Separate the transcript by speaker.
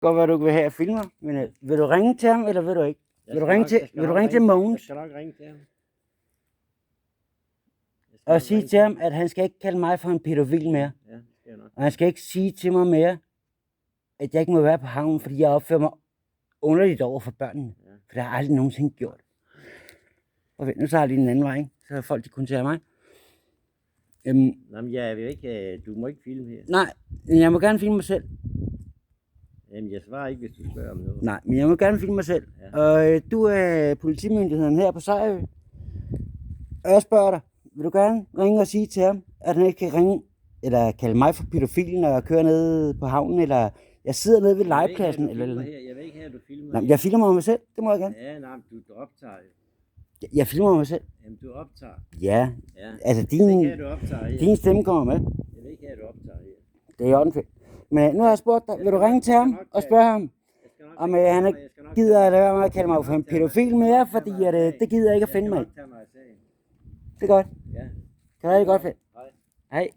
Speaker 1: Godt, hvad du vil have, jeg filmer, men vil du ringe til ham, eller vil du ikke? Vil du ringe til Mogens?
Speaker 2: Jeg skal nok ringe til ham.
Speaker 1: Og sige til ham, at han skal ikke kalde mig for en pædofil mere.
Speaker 2: Ja, det skal jeg nok.
Speaker 1: Og han skal ikke sige til mig mere, at jeg ikke må være på havnen, fordi jeg opfører mig underligt over for børnene.
Speaker 2: Ja.
Speaker 1: For det har jeg aldrig nogensinde gjort. Og vent, nu tager jeg lige den anden vej, ikke? Så folk de kun ser mig.
Speaker 2: Nej, men jeg vil ikke, du må ikke filme her.
Speaker 1: Nej, jeg må gerne filme mig selv.
Speaker 2: Jamen, jeg svarer ikke, hvis du spørger om noget.
Speaker 1: Nej, men jeg må gerne filme mig selv.
Speaker 2: Ja.
Speaker 1: Og du er politimyndigheden her på Sejerø. Og jeg spørger dig, vil du gerne ringe og sige til ham, at han ikke kan ringe, eller kalde mig for pædofil, når jeg kører ned på havnen, eller jeg sidder nede ved legepladsen, eller...
Speaker 2: Jeg vil ikke have, at du filmer.
Speaker 1: Nej, jeg filmer mig selv, det må jeg gerne.
Speaker 2: Ja, nej, men du optager jo.
Speaker 1: Jeg filmer mig selv.
Speaker 2: Jamen, du optager.
Speaker 1: Ja,
Speaker 2: Ja.
Speaker 1: altså
Speaker 2: Jeg vil ikke have, at du optager her.
Speaker 1: din stemme kommer med.
Speaker 2: Jeg vil ikke have, at du optager her.
Speaker 1: Det er i orden. Men nu har jeg spurgt dig, vil du ringe til ham og spørge ham, om han ikke gider at lade være med at kalde mig for en pædofil mere, fordi det gider jeg ikke at finde mig i.
Speaker 2: Jeg skal nok tage mig af sagen.
Speaker 1: Det er godt.
Speaker 2: Ja.
Speaker 1: Det er rigtig godt, fedt.
Speaker 2: Hej.
Speaker 1: Hej.